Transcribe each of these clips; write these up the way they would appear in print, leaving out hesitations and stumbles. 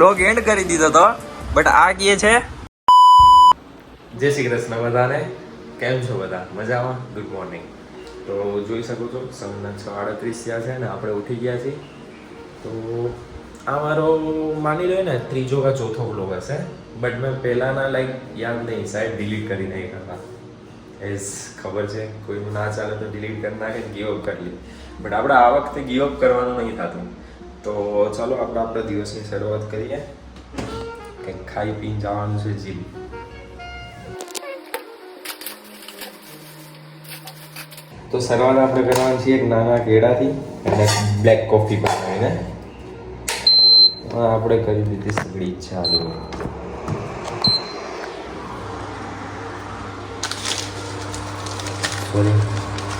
Blog and કરી દીધો તો બટ આ કહે છે જય શ્રી કૃષ્ણ બધાને. કેમ છો બધા? મજામાં? Good morning. તો જોઈ શકો છો સવારના 6:38 થયા છે ને આપણે ઉઠી ગયા છીએ. તો આ મારો માની લો ને ત્રીજો કે ચોથો વ્લોગ હશે, બટ મેં પહેલાંના યાદ નહીં, સાઈડ ડિલીટ કરી નાખ્યા હતા. એઝ ખબર છે કોઈનું ના ચાલે તો ડિલીટ કરી નાખે, ગીવ અપ કરી લે. બટ આપણે આ વખતે ગીવ અપ કરવાનું નહીં થતું. તો ચાલો આપણે આપણા દિવસની શરૂઆત કરીએ. કંઈક ખાઈ પીને જવાનું છે જીમ. તો શરૂઆત આપણે કરવાની છીએ એક નાના કેળાથી અને બ્લેક કોફી બનાવીને. આપણે કરી દીધી સગડી ચાલુ. સોરી,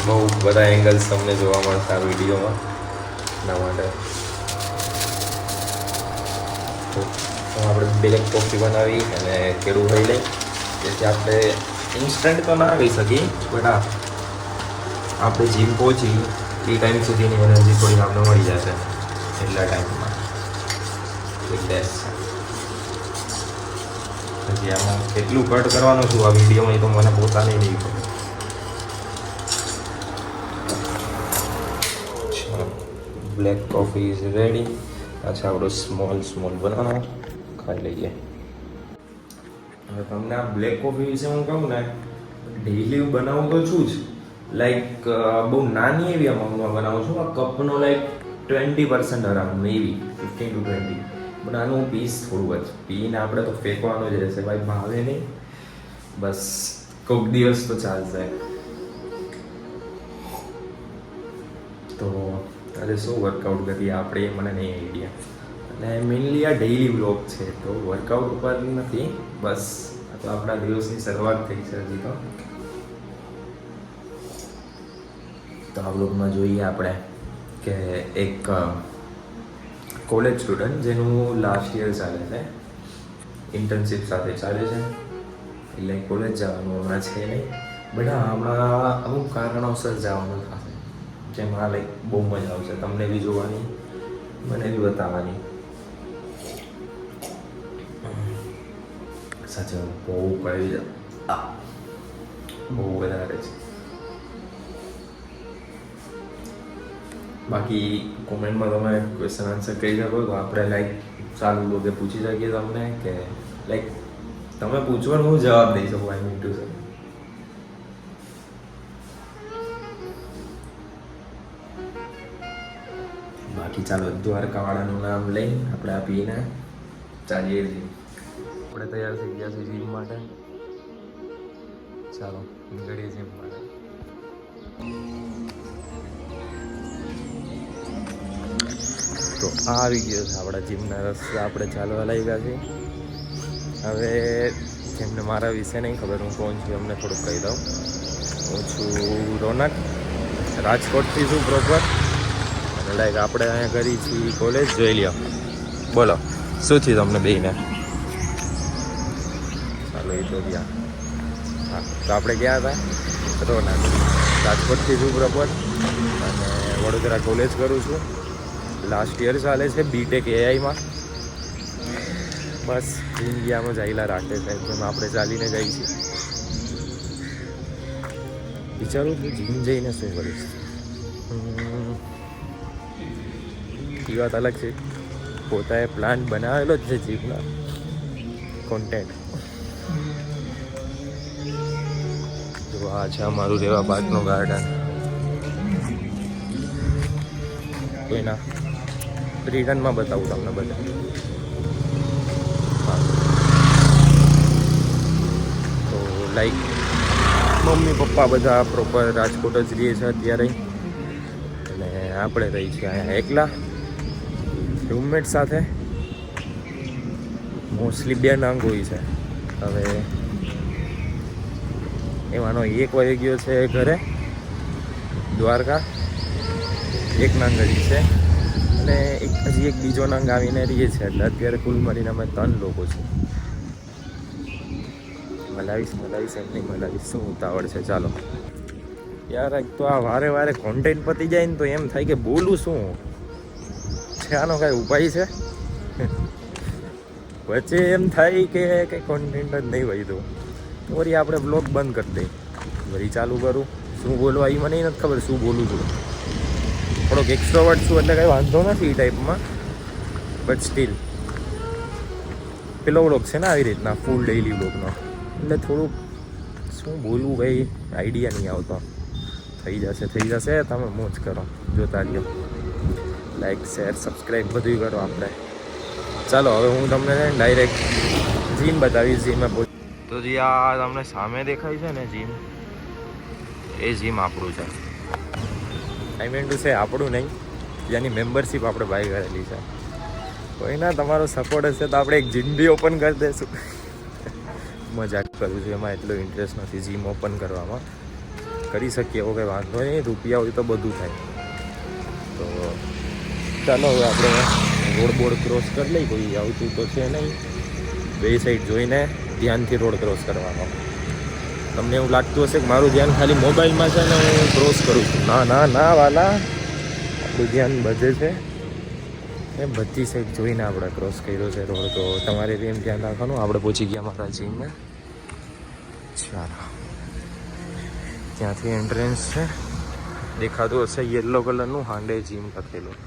બહુ બધા એંગલ્સ તમને જોવા મળશે આ વિડીયોમાં, એના માટે. તો આપણે બ્લેક કોફી બનાવી અને કેળું ખાઈ લઈ, જેથી આપણે ઇન્સ્ટન્ટ તો ના કહી શકીએ, બટ આપણે જીમ પહોંચી એ ટાઈમ સુધીની એનર્જી થોડી આપણે મળી જશે એટલા ટાઈમમાં. બેસ્ટ છે. પછી આમાં કેટલું કટ કરવાનું છું આ વિડીયોમાં એ તો મને પોતાને નહીં ખબર. Black coffee is ready. અચ્છા, આપણો સ્મોલ બનાવો, ખાઈ લઈએ. હવે તમને આ બ્લેક કોફી વિશે હું કહું ને, ડેઈલી બનાવું તો છું જ. બહુ નાની એવી અમાઉન્ટમાં બનાવું છું. આ કપનો 20% અરાઉન્ડ, મેબી 15 to 20. પણ આનું પીસ થોડું જ પીને આપણે તો ફેંકવાનું જ રહેશે ભાઈ, ભાવે નહીં. બસ કોઈક દિવસ તો ચાલશે. તો આજે શું વર્કઆઉટ કરીએ આપણે એ મને નહીં આઈડિયા. અને મેઇનલી આ ડેઈલી બ્લોગ છે, તો વર્કઆઉટ ઉપર નથી. બસ આ તો આપણા દિવસની શરૂઆત થઈ છે હજી તો. તો આ બ્લોગમાં જોઈએ આપણે કે એક કોલેજ સ્ટુડન્ટ જેનું લાસ્ટ યર ચાલે છે, ઇન્ટર્નશિપ સાથે ચાલે છે, એટલે કોલેજ જવાનું હમણાં છે નહીં, બટ હમણાં અમુક કારણોસર જવાનું થશે, જેમાં બહુ મજા આવશે તમને બી જોવાની, મને બી બતાવવાની. સાચું બહુ કઈ બહુ વધારે છે. બાકી કોમેન્ટમાં તમે ક્વેશ્ચન આન્સર કહી શકો તો આપણે ચાલુ લોકો પૂછી શકીએ તમને, કે તમે પૂછવાનું હું જવાબ દઈ શકું. I mean to say. બાકી ચાલો દ્વારકાવાળાનું નામ લઈને આપણે આપીને ચાલીએ છીએ. આપણે તૈયાર થઈ ગયા છીએ જીમ માટે. ચાલો નીકળીએ જીમ માટે. તો આવી ગયો છે આપણા જીમના રસ્તા. આપણે ચાલવા લાગ્યા છીએ. હવે જેમને મારા વિશે નહીં ખબર હું કોણ છું એમને થોડુંક કહી દઉં. હું છું રોનક, રાજકોટથી છું પ્રોપર. અને આપણે અહીંયા કરી છીએ કોલેજ. જોઈ લ્યો, બોલો શું થયું તમને બેયને? ચાલો એ તો ગયા. હા, તો આપણે ગયા હતા રોનક, રાજકોટથી છું પ્રોપર, અને વડોદરા કોલેજ કરું છું. લાસ્ટ યર ચાલે છે બીટેક એઆઈમાં. બસ જિંદગીમાં ચાલ્યા રાખે છે જેમ આપણે ચાલીને જઈએ છીએ. વિચારું છું જીમ જઈને શું કરીશ. એ વાત અલગ છે, પોતાએ પ્લાન બનાવેલો જ છે જીમના કોન્ટેન્ટ. જો આ છે અમારું રહેવા બાજુનું ગાર્ડન. કોઈના રિટર્નમાં બતાવું તમને બધા. તો મમ્મી પપ્પા બધા પ્રોપર રાજકોટ જ રહીએ છે અત્યારે, અને આપણે રહી છીએ અહીંયા એકલા રૂમમેટ સાથે. મોસ્ટલી 2 નંગ હોય છે. હવે એમાંનો એક વહી ગયો છે ઘરે દ્વારકા, એક નંગ હજી છે, અને હજી એક બીજો નંગ આવીને રહીએ છે. એટલે અત્યારે કુલ મળીને અમે 3 લોકો છીએ. મલાવીશ એમ નહીં મલાવીશ, શું ઉતાવળ છે. ચાલો યાર, એક તો આ વારે વારે કોન્ટેન્ટ પતી જાય ને તો એમ થાય કે બોલું શું છે, આનો કાંઈ ઉપાય છે? વચ્ચે એમ થાય કે કંઈ કોન્ટેન્ટ જ નહીં વધ્યું તો વળી આપણે બ્લોગ બંધ કરી દઈએ, વળી ચાલુ કરું. શું બોલવા એ મને નથી ખબર શું બોલું છું. થોડોક એક્સ્ટ્રોવર્ટ છું એટલે કંઈ વાંધો નથી એ ટાઈપમાં, બટ સ્ટીલ પેલો વ્લોગ છે ને આવી રીતના ફૂલ ડેઇલી વ્લોગનો, એટલે થોડુંક શું બોલવું કંઈ આઈડિયા નહીં આવતો. થઈ જશે, તમે મોજ કરો, જોતા રહ્યો. લાઈક શેર સબસ્ક્રાઈબ બધું કરો આપણે. ચાલો હવે હું તમને ડાયરેક્ટ જીમ બતાવીશ. જીમમાં તો જે આ તમને સામે દેખાય છે ને જીમ, એ જીમ આપણું છે. આઈ મીન ટુ સે આપણું નહીં, જેની મેમ્બરશિપ આપણે બાય કરેલી છે. કોઈના તમારો સપોર્ટ હશે તો આપણે એક જીમ બી ઓપન કરી દઈશું. મજાક કરું છું, એમાં એટલો ઇન્ટરેસ્ટ નથી જીમ ઓપન કરવામાં. કરી શકીએ એવો કંઈ વાંધો નહીં, રૂપિયા હોય તો બધું થાય. તો ચાલો હવે આપણે રોડ બોર્ડ ક્રોસ કરી લઈ. કોઈ આવતું તો છે નહીં, બે સાઈડ જોઈને ધ્યાનથી રોડ ક્રોસ કરવાનો. તમને એવું લાગતું હશે કે મારું ધ્યાન ખાલી મોબાઈલમાં છે ને હું ક્રોસ કરું છું. ના વાલા, આપણું ધ્યાન બધે છે. એ બધી સાઈડ જોઈને આપણે ક્રોસ કર્યો છે રોડ. તો તમારે બી એમ ધ્યાન રાખવાનું. આપણે પહોંચી ગયા મારા જીમમાં. ચાલો, ત્યાંથી એન્ટ્રન્સ છે, દેખાતું હશે યલો કલરનું, હાંડે જીમ લખેલું.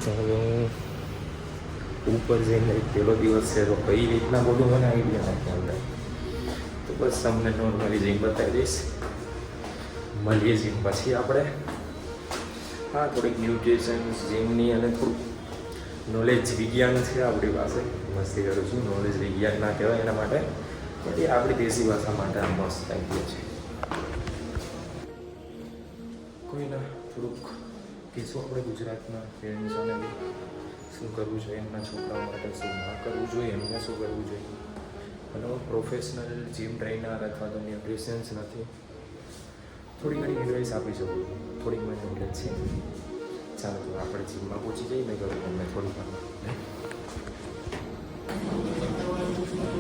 તો હવે હું ઉપર જઈને પેલો દિવસ છે તો કઈ રીતના બધું મને આઈડિયા નથી અંદર. તો બસ તમને નોર્મલી જીમ બતાવી દઈશ. મળીએ જીમ પછી આપણે. હા, થોડીક ન્યુટ્રિશન જીમની અને થોડુંક નોલેજ વિજ્ઞાન છે આપણી પાસે. મસ્તી કરું છું, નોલેજ વિજ્ઞાન ના કહેવાય એના માટે, પણ એ આપણી દેશી ભાષા માટે આ મસ્ત આઈડિયા છે. કોઈના થોડુંક કહીશું આપણે ગુજરાતના પેરેન્ટ્સોને બી શું કરવું જોઈએ એમના છોકરાઓ માટે, શું ના કરવું જોઈએ એમને, શું કરવું જોઈએ. અને હું પ્રોફેશનલ જીમ ટ્રેનર અથવા તો ન્યુટ્રિશન્સ નથી, થોડી ઘણી એડવાઇસ આપી શકું છું. થોડીક મને નોલેજ છે. ચાલો તો આપણે જીમમાં પહોંચી જઈએ. મેં કહ્યું તમને થોડીક વાર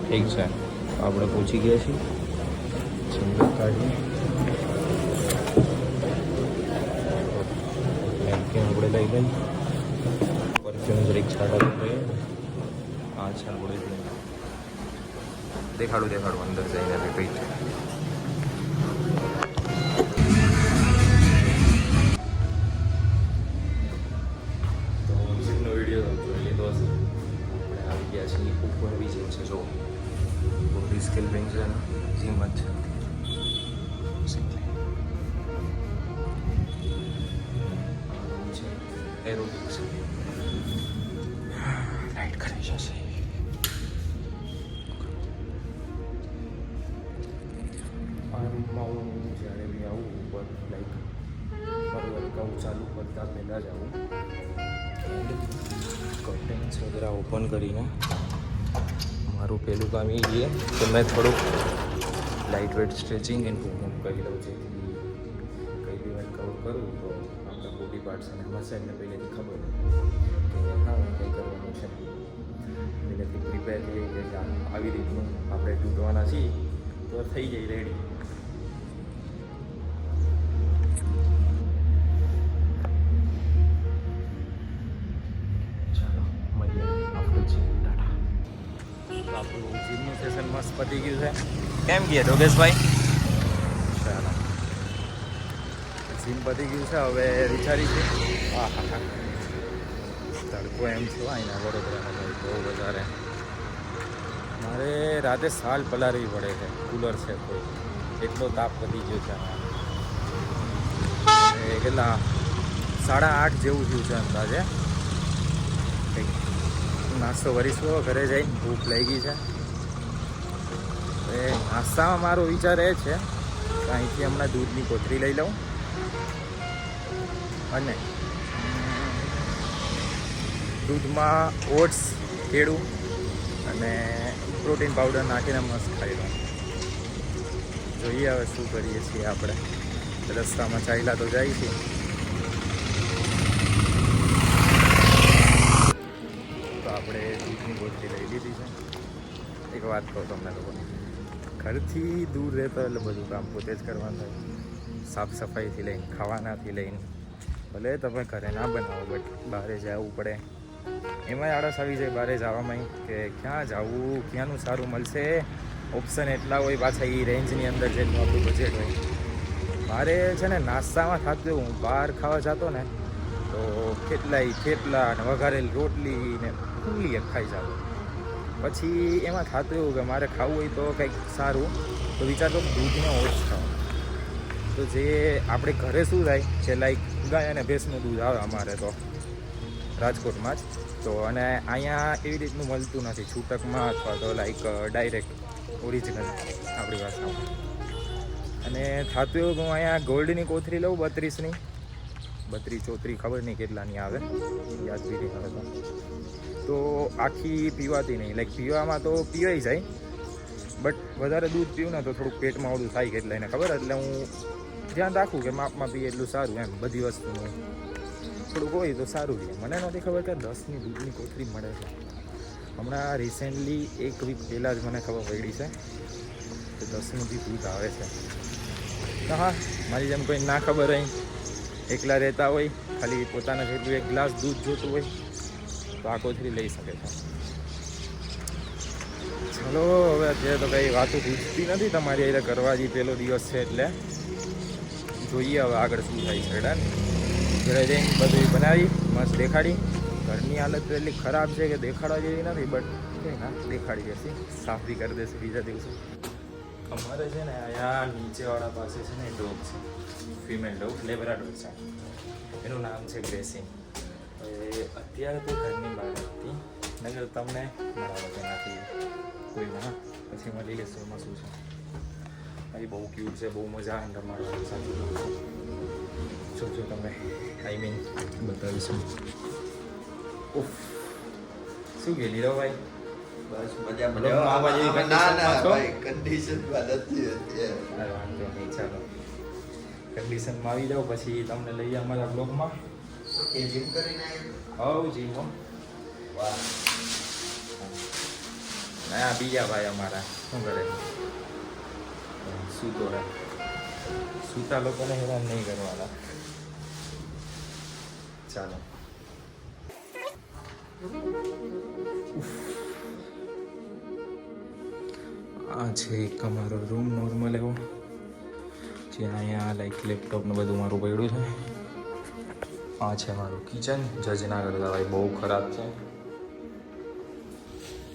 ઠીક છે. આપણે પહોંચી ગયા છીએ. જીમ કાઢીએ આપણે લઈ લઈએ. પરફ્યુમ જરીક છાંટા લઈએ. આ છે આપણે દેખાડું અંદર જઈને કઈ છે. તો જીમનો વિડીયો જોઈ લીધો હશે. આપણે આવી ગયા છીએ ઉપર બી જીમ છે. જો બોડી સ્કેલ્પિંગ છે ને જીમ જ છે. એરોબિક્સ લાઈટ કરી જશે. આમાં હું જ્યારે બી આવું ઉપર લાઈક મારું વર્કઆઉટ ચાલુ કરતા પહેલાં જ આવું. કર્ટેન્સ વગેરે ઓપન કરીને મારું પહેલું કામ એ છે કે મેં થોડુંક light wet stretching and movement કરી લઉં, જેથી કંઈ બી વર્કઆઉટ કરું તો આપણા બોડી પાર્ટ્સ અને મસલને પહેલેથી ખબર કે હા કંઈ કરવાનું છે. પહેલેથી પ્રિપેર થઈ કે આવી રીતનું આપણે તૂટવાના છીએ તો થઈ જાય રેડી. ચાલો મળીએ આપણે જીમ. ટાટા. આપણું જીમનું સેશન મસ્ત પતી ગયું છે. કેમ ગયા યોગેશભાઈ? ચાલો, જીમ પતી ગયું છે. હવે વિચારી છે તડકો એમ છે અહીંના વડોદરાનો બહુ વધારે. મારે રાતે સાલ પલારવી પડે છે, કુલર છે કોઈ, એટલો તાપ વધી ગયો છે. કેટલા 8:30 જેવું થયું છે અંદાજે. કંઈક નાસ્તો કરીશું, ઘરે જઈને ભૂખ લાગી છે. એ નાસ્તામાં મારો વિચાર એ છે કે અહીંથી હમણાં દૂધની કોથળી લઈ લઉં અને દૂધમાં ઓટ્સ, કેળું અને પ્રોટીન પાવડર નાખીને મસ્ત ખાઈ લઉં. જોઈએ હવે શું કરીએ છીએ આપણે. રસ્તામાં ચાલ્યા તો જાય છે. તો આપણે દૂધની બોટલી લઈ લીધી છે. એક વાત કહું તમને લોકોને, ઘરથી દૂર રહેતો એટલે બધું કામ પોતે જ કરવાનું થાય. સાફ સફાઈથી લઈને, ખાવાનાથી લઈને, ભલે તમે ઘરે ના બનાવો બટ બહાર જવું પડે. એમાંય આળસ આવી જાય બહાર જવામાં કે ક્યાં જવું, ક્યાંનું સારું મળશે. ઓપ્શન એટલા હોય પાછા એ રેન્જની અંદર જેટલું આપણું બજેટ હોય. મારે છે ને નાસ્તામાં થતું હું બહાર ખાવા જતો ને તો કેટલાય થેપલા ને વઘારેલી રોટલી ને ફૂલી ખાઈ જતો. પછી એમાં થતું એવું કે મારે ખાવું હોય તો કંઈક સારું તો વિચારતો દૂધને ઓછ ખાવું. તો જે આપણે ઘરે શું થાય છે લાઈક ગાય અને ભેંસનું દૂધ આવે અમારે તો રાજકોટમાં જ તો, અને અહીંયા એવી રીતનું મળતું નથી છૂટકમાં અથવા તો લાઈક ડાયરેક્ટ ઓરિજિનલ આપણી ભાષામાં. અને થતું એવું કે હું અહીંયા ગોલ્ડની કોથળી લઉં 32ની 32-34 ખબર નહીં કેટલાની આવે, યાદ બી નહીં આવે તો આખી પીવાતી નહીં. લાઈક પીવામાં તો પીવાઈ જાય બટ વધારે દૂધ પીવું ને તો થોડુંક પેટમાં ઓલું થાય કે એટલે એને ખબર, એટલે હું ધ્યાન રાખું કે માપમાં પીએ એટલું સારું એમ. બધી વસ્તુનું થોડુંક હોય તો સારું રહે. મને નથી ખબર કે 10ની દૂધની કોથળી મળે છે. હમણાં રિસેન્ટલી 1 વીક પહેલાં જ મને ખબર પડી છે કે 10નું બી દૂધ આવે છે. તો હા, મારી જેમ કોઈ ના ખબર હોય, એકલા રહેતા હોય, ખાલી પોતાના જેટલું 1 ગ્લાસ દૂધ જોતું હોય તો આ કોથળી લઈ શકે છે. ચલો હવે અત્યારે તો કંઈ વાતો પૂછતી નથી તમારી એટલે કરવા જ પહેલો દિવસ છે એટલે જોઈએ હવે આગળ શું થાય છે. ડન. ઘરે જઈને બધું બનાવી મસ્ત દેખાડી. ઘરની હાલત તો એટલી ખરાબ છે કે દેખાડવા જેવી નથી બટ કંઈ ના દેખાડી દેશે, સાફ બી કરી દેશે બીજા દિવસે. અમારે છે ને અહીંયા નીચેવાળા પાસે છે ને ડોગ છે, ફિમેલ ડોગ લેબ્રાડોર છે. એનું નામ છે ગ્રેસી. અત્યારે તો ઘરની બહાર હતી નગર તમને મળાવો તેનાથી કોઈ ના પછી મળી લેશે. એમાં શું છે ભાઈ, બહુ ક્યુટ છે, બહુ મજા આવે રમાડવાની સાથે. જોજો તમે, આઈ મીન બતાવીશું. ઉફ, શું કે લીરવભાઈ? બસ મજા કન્ડિશનમાં નથી અત્યારે. વાંધો નહીં, ચાલો કન્ડિશનમાં આવી જાઓ પછી તમને લઈએ અમારા બ્લોગમાં. એ જીમ કરીને હવ જીમ હો. વાહ. ના બીજા ભાઈ અમારા શું કરે સૂતો રહે. સૂતા લોકોને હેરાન નહીં કરવાના. ચાલો. આ છે એક અમારો રૂમ નોર્મલ એવો, જ્યાં અહીંયા લાઈક લેપટોપને બધું મારું પડ્યું છે. આ છે મારું કિચન. જજ ના કરતા ભાઈ, બહુ ખરાબ છે.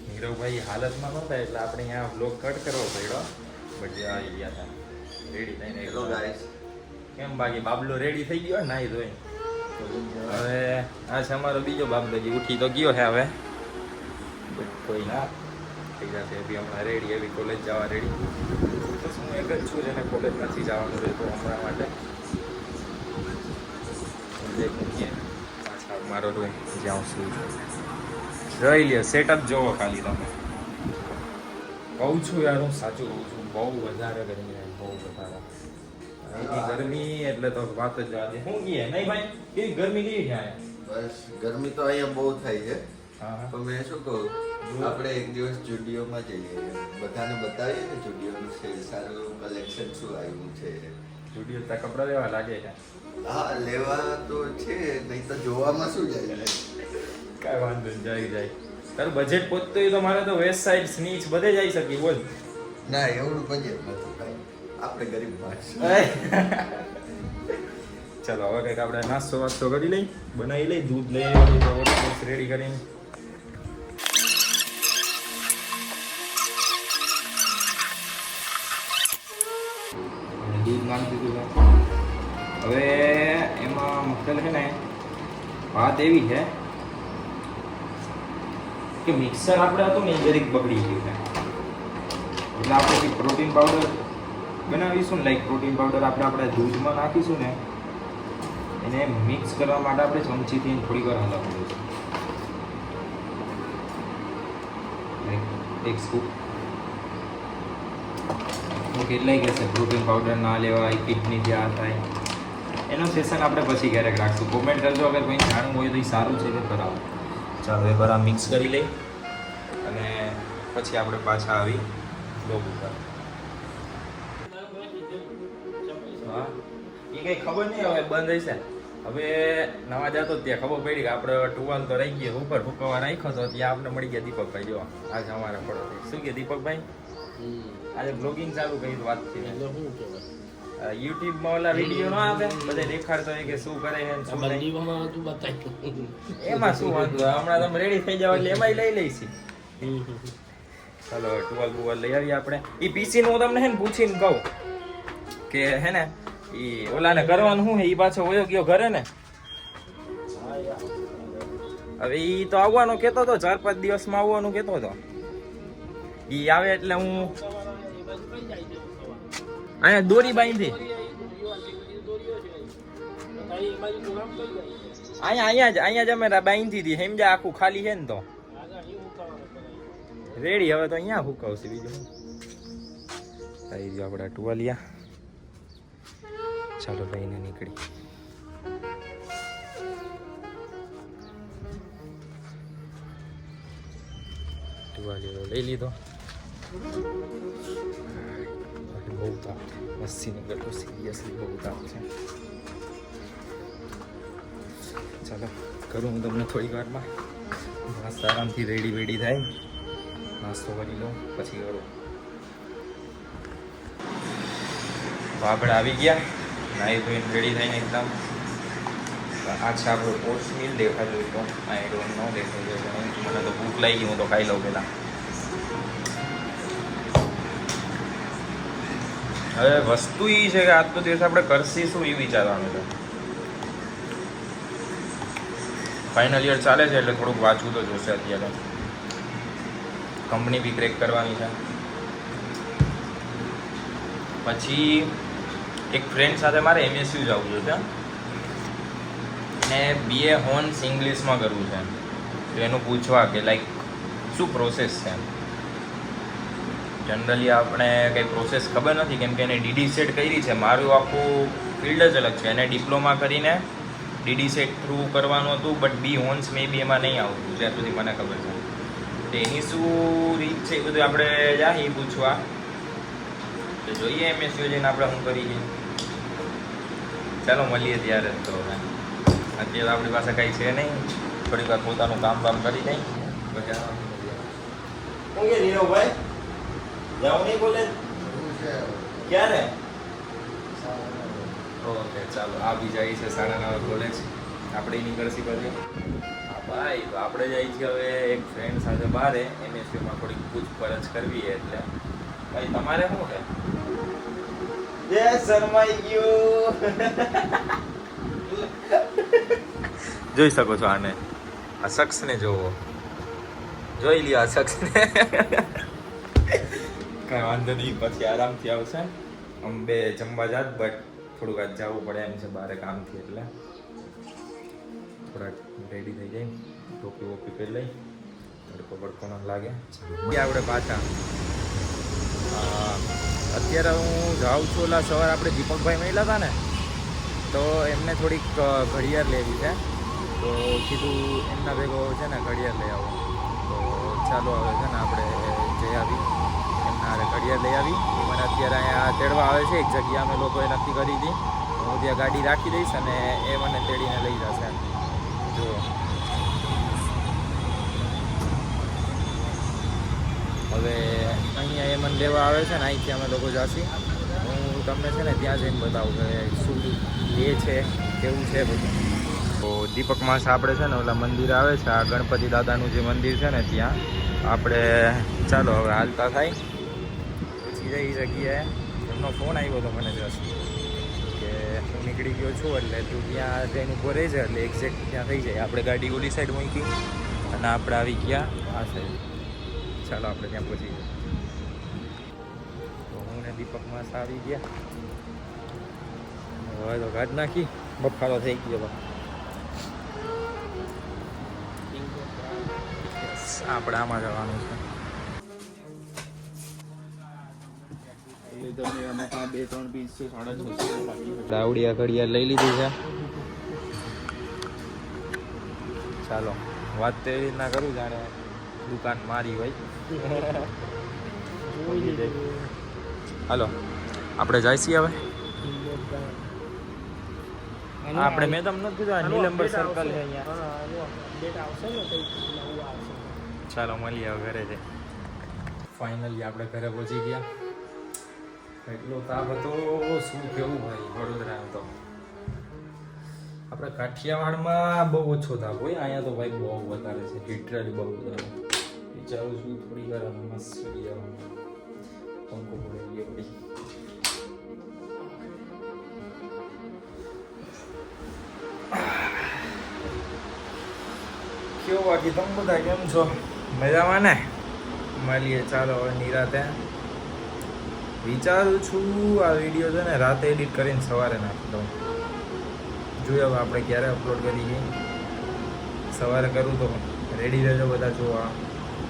નીરવભાઈ હાલતમાં નહોતા એટલે આપણે અહીંયા બ્લોગ કટ કરવો પડ્યો બટ આવી ગયા હતા રેડી થઈને. Hello guys. કેમ બાકી બાબલો રેડી થઈ ગયો નાઈ ધોઈ? હવે આ છે અમારો બીજો બાબલો, જે ઉઠી તો ગયો છે હવે બટ કોઈ ના થઈ જશે. બી હમણાં રેડી, એવી કોલેજ જવા રેડી. બસ હું એક જ છું જેને કોલેજ નથી જવાનું રહેતું હમણાં માટે. પાછા મારો રૂમ જ્યાં શું રહી લે સેટઅપ જોવો ખાલી તમે. કહું છું યાર, હું સાચું કહું છું, બહુ વધારે ગરમી રહે, બહુ વધારે. અહીંની ગરમી એટલે તો વાત જ જવા દે. શું કહીએ નહીં ભાઈ, કેવી ગરમી કેવી છે અહીંયા? બસ ગરમી તો અહીંયા બહુ થાય છે. હા હા. તો મેં શું કહું, આપણે એક દિવસ જુડિયોમાં જઈએ, બધાને બતાવીએ ને જુડિયોનું છે સારું કલેક્શન શું આવ્યું છે. સ્ટુડિયો ત્યાં કપડાં લેવા લાગે છે. હા લેવા તો છે, નહીં તો જોવામાં શું જાય. કાંઈ વાંધો નહીં, જાય જાય. તારું બજેટ પહોંચતું હોય તો મારે તો વેસ્ટ સાઈડ સ્નીચ બધે જઈ શકી. બોલ. ના એવું બજેટ નથી ભાઈ, આપણે ગરીબ માણસ. ચલો હવે કંઈક આપણે નાસ્તો વાસ્તો કરી લઈ, બનાવી લઈ, દૂધ લઈ આવી રેડી કરીને. દૂધ નાખી દીધું છે. હવે એમાં મુશ્કેલ છે ને વાત એવી છે કે મિક્સર આપણે હતું ને એ જરીક બગડી ગયું છે. એટલે આપણે પ્રોટીન પાવડર બનાવીશું ને, લાઈક પ્રોટીન પાવડર આપણે દૂધમાં નાખીશું ને, એને મિક્સ કરવા માટે આપણે ચમચીથી થોડીક વાર હલાવવું છે. એક સ્કૂપ. કેટલાય કહેશે પ્રોટીન પાવડર ના લેવાય, કિડની જ્યાં થાય. એનો સેશન આપણે પછી ક્યારેક રાખશું. કોમેન્ટ કરજો અગર કોઈ જાણવું હોય તો એ સારું છે કે ખરાબ. ચાલો એકવાર આ મિક્સ કરી લઈ અને પછી આપણે પાછા આવી બ્લોગ ઉપર. હા એ કંઈ ખબર નહીં હવે બંધ હશે. હવે નવા જતો ત્યાં ખબર પડી કે આપણે ટુવાલ તો રહી ગયો ઉપર ફૂકવા રાખ્યો તો ત્યાં આપણે મળી ગયા દીપકભાઈ. જો આજે અમારા પડોશી શું કે દીપકભાઈ આજે બ્લોગિંગ ચાલુ કર્યું વાત થઈ યુટ્યુબમાં ઓલા વિડીયો ન આવે બધે દેખાડતો હોય કે શું કરે છે શું નહીં. એમાં શું વાંધો હમણાં તમે રેડી થઈ જાવ એટલે એમાંય લઈ લઈશી. ચાલો ટુવાલ બુવાલ લઈ આવીએ આપણે. એ પીસી નું તમને હે ને પૂછીને કહું કે હે ને ઈ ઓલાને કરવાનું શું હે ઈ પાછો વયો ગયો ઘરે ને. હવે ઈ તો આવવાનું કેતો હતો 4-5 દિવસમાં આવવાનું કેતો હતો. ઈ આવે એટલે હું અહીંયા દોરી બાંધી અહીંયા જ અમે બાંધી હતી સમજા આખું ખાલી છે ને તો રેડી. હવે તો અહીંયા હુકાવશે બીજું થઈ ગયો આપણા ટુવાલિયા. ચાલો લઈને નીકળી. ટુવાલિયો લઈ લીધો. બહુ તાપ મસ્તીની ગટો સિરિયસલી બહુ તાપ છે. ચાલો કરું હું તમને થોડીક વારમાં. મસ્ત આરામથી રેડી વેડી થાય નાસ્તો કરી લઉં પછી કરું. તો આપણે આવી ગયા નાઈ ધોઈને રેડી થઈને એકદમ. આ છે આપણો પોસ્ટ મિલ દેખાતો હોય તો આઈ ડોન્ટ નો દેખાય છે. મને તો ભૂખ લાગી હું તો ખાઈ લઉં પહેલાં. હવે વસ્તુ એ છે કે આજનો દિવસ આપણે કરશી શું એ વિચારવાનું છે. ફાઇનલ યર ચાલે છે એટલે થોડુંક વાંચવું તો જોશે. અત્યારે કંપની બી ક્રેક કરવાની છે. પછી એક ફ્રેન્ડ સાથે મારે MSU જવું છે ને BA હોન્સ ઇંગ્લિશમાં કરવું છે. તો એનું પૂછવા કે લાઈક શું પ્રોસેસ છે. જનરલી આપણે કંઈ પ્રોસેસ ખબર નથી કેમ કે એને DD સેટ કરી છે. મારું આખું ફિલ્ડ જ અલગ છે. એને ડિપ્લોમા કરીને DD સેટ થ્રુ કરવાનું હતું બટ B હોન્સ મે બી એમાં નહીં આવતું જ્યાં સુધી મને ખબર છે. તો એની શું રીત છે એ બધું આપણે જાય પૂછવા. તો જોઈએ MSU જઈને આપણે શું કરીએ. ચાલો મળીએ ત્યારે. તો અત્યારે આપણી પાસે કંઈ છે નહીં. થોડીક વાર પોતાનું કામ કરી દઈ પછી શું કે નીરવભાઈ જાઉં નહીં બોલે ક્યારે? ઓકે ચાલો આ બી જાય છે 9:30 કોલેજ. આપણે નીકળશી પછી. હા ભાઈ તો આપણે જાય છીએ હવે એક ફ્રેન્ડ સાથે બહાર MSUમાં થોડીક પૂછપરછ કરવી એટલે. ભાઈ તમારે શું છે? જય શરમાઈ ગયું. જોઈ શકો છો આને. આ શખ્સને જોવો. જોઈ લ્યો આ શખ્સને. કાંઈ વાંધો નહીં પછી આરામથી આવશે. આમ બે જમવા જાત બટ થોડુંક આજ જવું પડે એમ છે બહાર કામથી એટલે થોડાક રેડી થઈ જાય. ટોપી વોપી પહેરી લઈ તડકો બડકો ન લાગે. આપણે પાછા અત્યારે હું જાઉં છું. ઓલા સવારે આપણે દીપકભાઈ મળ્યા હતા ને તો એમને થોડીક ઘડિયાળ લેવી છે. તો કીધું એમના ભેગો છે ને ઘડિયાળ લઈ આવો. તો ચાલો હવે છે ને આપણે જઈ આવી એમના હારે ઘડિયાળ લઈ આવી. એ મને અત્યારે અહીંયા તેડવા આવે છે. એક જગ્યા અમે લોકોએ નક્કી કરી હતી. હું ત્યાં ગાડી રાખી દઈશ અને એ મને તેડીને લઈ જશે. જો હવે અહીંયા એ મને લેવા આવે છે ને અહીંથી અમે લોકો જાશી. હું તમને છે ને ત્યાં જઈને બતાવું કે શું એ છે કેવું છે બધું. તો દીપકમાં આપણે છે ને ઓલા મંદિર આવે છે આ ગણપતિ દાદાનું જે મંદિર છે ને ત્યાં આપણે ચાલો હવે હાલતા થાય પછી જઈ જગ્યાએ. એમનો ફોન આવ્યો હતો મને જસ્ટ કે હું નીકળી ગયો છું એટલે તું ત્યાં ટ્રેન ઉપર રહી જાય એટલે એક્ઝેક્ટ ત્યાં થઈ જાય. આપણે ગાડી ઓલી સાઈડ મૂકી અને આપણે આવી ગયા આ સાઈડ. ચાલો આપણે ત્યાં પહોંચી ગયા. તો હું ને દીપકમાં આવી ગયા. હવે તો ગાઢ નાખી બફારો થઈ ગયો. આપણે આમાં જવાનું છે. દાવડિયા ઘડિયાળ લઈ લીધી છે. ચાલો વાત તો એવી રીતના કરું જાણે દુકાન મારી હોય. હાલો આપણે જાય છીએ હવે. આપણે મેં તમને કીધું આ નીલંબર સર્કલ છે અહીંયા. ડેટ આવશે ને કંઈક નવું આવશે. ચાલો મળીએ હવે ઘરે છે. ફાઇનલી આપણે ઘરે પહોંચી ગયા. એટલો તાપ હતો શું કેવું ભાઈ વડોદરા તો. આપણે કાઠિયાવાડમાં બહુ ઓછો તાપ હોય, અહીંયા તો ભાઈ બહુ વધારે છે, લિટરલી બહુ વધારે. વિચારું છું થોડી વાર મસ્ત ચડી જવાનું, પંખો પડે ગયો પડી. કેવું બાકી તમે બધા કેમ છો? મજામાં ને? મળીએ ચાલો હવે નિરાતે. વિચારું છું આ વિડીયો છે ને રાતે એડિટ કરીને સવારે નાખી દઉં. જોઈએ હવે આપણે ક્યારે અપલોડ કરીએ. સવારે કરું તો રેડી રહેજો બધા જોવા.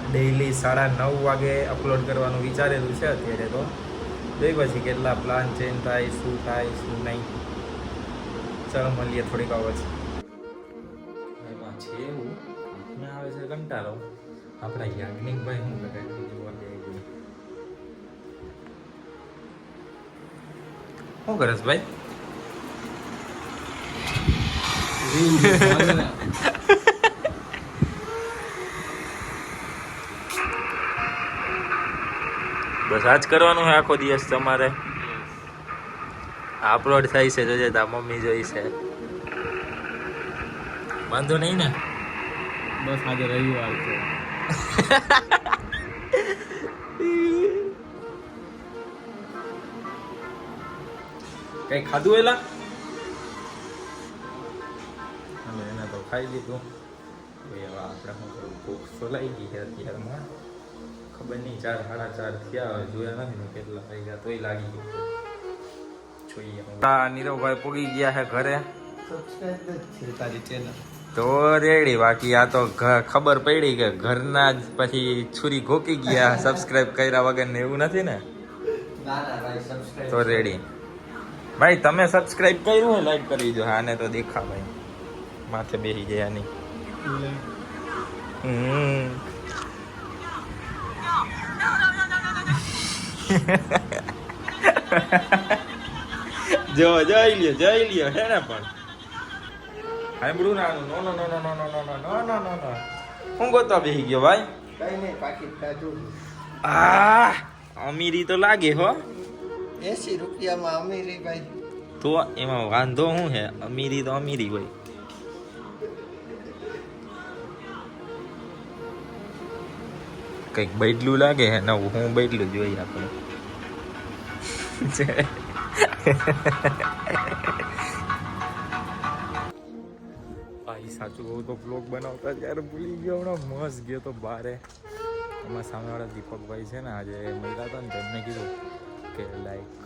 ડેઈલી 9:30 વાગે અપલોડ કરવાનું વિચારેલું છે અત્યારે તો. જોઈ પછી કેટલા પ્લાન ચેન્જ થાય, શું થાય શું નહીં. ચાલો મળીએ થોડીક વાર પછી. એમાં છે એવું ને આવે છે કંટાળો. આપણા યાજ્ઞિકભાઈ શું કરે જોવા જાય. શું કરે છે ભાઈ? બસ આજ કરવાનું છે આખો દિવસ તમારે. અપલોડ થાય છે જોજે, તા મમ્મી જોઈ છે. વાંધો નહીં ને? બસ આજે રવિવાર છે. કઈ ખાધું એલા? હવે એને તો ખાઈ લીધું. હવે આપણે શું કરવું? ભૂખ સોલાઈ ગઈ છે અત્યારમાં. ખબર નહીં 4 સાડા 4 થયા, હવે જોયા નથી ને કેટલા થઈ ગયા, તોય લાગી ગયું. જોઈએ નીરવભાઈ પૂગી ગયા છે ઘરે. સબસ્ક્રાઇબ છે તારી ચેનલ તો રેડી. બાકી આ તો ખબર પડી કે ઘરના જ પછી છુરી ઘોકી ગયા સબસ્ક્રાઇબ કર્યા વગર ને, એવું નથી ને? ના ભાઈ સબસ્ક્રાઇબ તો રેડી. ભાઈ તમે સબસ્ક્રાઇબ કર્યું હોય લાઈક કરી દો. આને તો દેખા ભાઈ માથે બેસી ગયા નહીં. જો જઈ લ્યો હે ને. પણ સાંભળું ના નો નો નો નો નો નો નો નો નો નો નો. હું ગોતવા બેસી ગયો ભાઈ. કઈ નહીં પાકીટ કાઢું. અમીરી તો લાગે હો. 80 રૂપિયામાં અમીરી ભાઈ. તો એમાં વાંધો શું છે? અમીરી તો અમીરી હોય. કઈક બદલું લાગે હે નવું. હું બદલું જોઈએ આપણે. ભાઈ સાચું કહું તો બ્લોગ બનાવતા ત્યારે ભૂલી ગયો. હમણાં મસ્ત ગયો તો બારે. એમાં સામેવાળા દીપકભાઈ છે ને, આજે મળ્યા હતા ને તો એમને કીધું કે લાઈક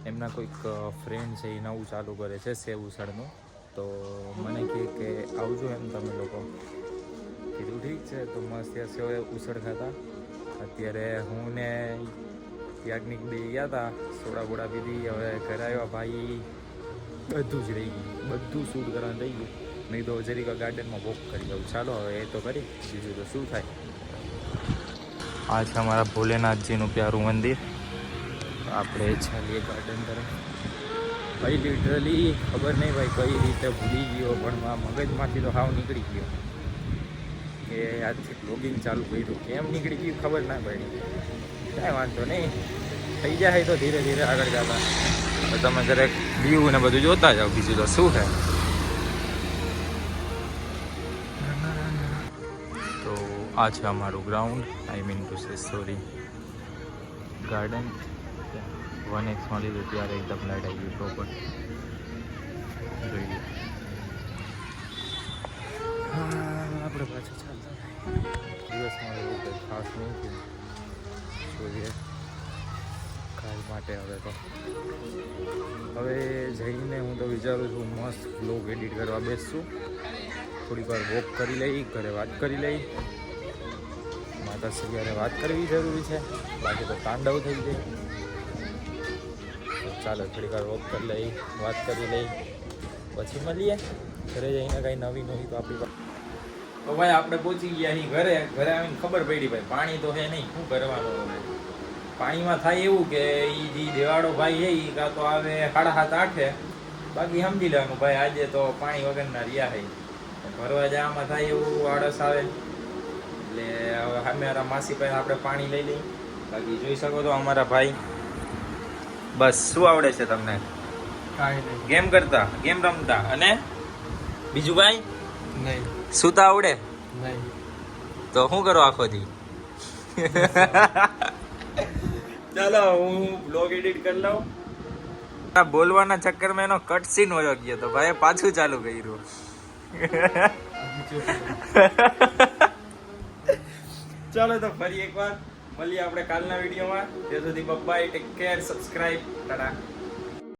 એમના કોઈક ફ્રેન્ડ છે એ નવું ચાલુ કરે છે સેવ ઉસળનું. તો મને કહે કે આવજો એમ તમે લોકો. કીધું ઠીક છે. તો મસ્ત ત્યાં સેવ ઉસળ ખાતા. અત્યારે હું ને યાજ્ઞિક બે ગયા હતા, સોડા બોડા પીધી. હવે ઘરે આવ્યા ભાઈ બધું જ રહી ગયું, બધું શૂટ કરવાનું રહી ગયું. નહીં તો જરીક ગાર્ડનમાં વોક કરી દઉં. ચાલો હવે એ તો કરી, બીજું તો શું થાય. આ છે અમારા ભોલેનાથજીનું પ્યારું મંદિર. આપણે ચાલીએ ગાર્ડન તરફ. ભાઈ લિટરલી ખબર નહીં ભાઈ કઈ રીતે ભૂલી ગયો, પણ મારા મગજમાંથી તો હાવ નીકળી ગયો કે આજથી બ્લોગિંગ ચાલુ કર્યું. કેમ નીકળી ગયું ખબર ના પડી. કાંઈ વાંધો નહીં, થઈ જાય તો ધીરે ધીરે આગળ જતા. તમે દરેક વ્યૂ ને બધું જોતા જાઓ, બીજું તો શું છે. તો આ છે અમારું ground, I mean to say sorry garden. 1x લીધું ત્યારે એકદમ લાઈટ આવી ગયું પ્રોપર. જોઈએ આપણે પાછું ચાલતા દિવસમાં એવું કંઈ ખાસ નહીં થયું. જોઈએ કાલ માટે હવે તો. હવે જઈને હું તો વિચારું છું મસ્ત બ્લોગ એડિટ કરવા બેસશું. થોડીક વાર વોક કરી લઈ, ઘરે વાત કરી લઈ. માતાશ્રી યારે વાત કરવી જરૂરી છે, બાકી તો તાંડવ થઈ જાય. તો ચાલો થોડીક વાર વોક કરી લઈ, વાત કરી લઈ, પછી મળીએ. ઘરે જઈને કાંઈ નવી તો આપણી પાસે. તો ભાઈ આપણે પહોંચી ગયા અહીં ઘરે. ઘરે આવીને ખબર પડી ભાઈ પાણી તો હે નહીં, શું કરવાનું હવે. પાણીમાં થાય એવું કે એ જે દેવાળો ભાઈ છે એ કાં તો આવે 7:30 8, બાકી સમજી લેવાનું ભાઈ આજે તો પાણી વગરના રહ્યા છે ભરવા જવામાં થાય એવું આળસ આવે એટલે હવે અમારા માસી પાસે આપણે પાણી લઈ લઈ. બાકી જોઈ શકો છો અમારા ભાઈ બસ શું આવડે છે તમને કાંઈ નહીં. ગેમ કરતા ગેમ રમતા અને બીજું ભાઈ નહીં. સુતા આવડે નહીં. તો શું કરો આખો દી ચાલો હું બ્લોગ એડિટ કરી લઉં. બોલવાના ચક્કરમાં એનો કટ સીન હોયો ગયો તો ભાઈ પાછું ચાલુ કર્યું. ચાલો તો ફરી એકવાર મળીએ આપણે કાલના વિડીયોમાં. ત્યાં સુધી bye, take care, subscribe, Tata.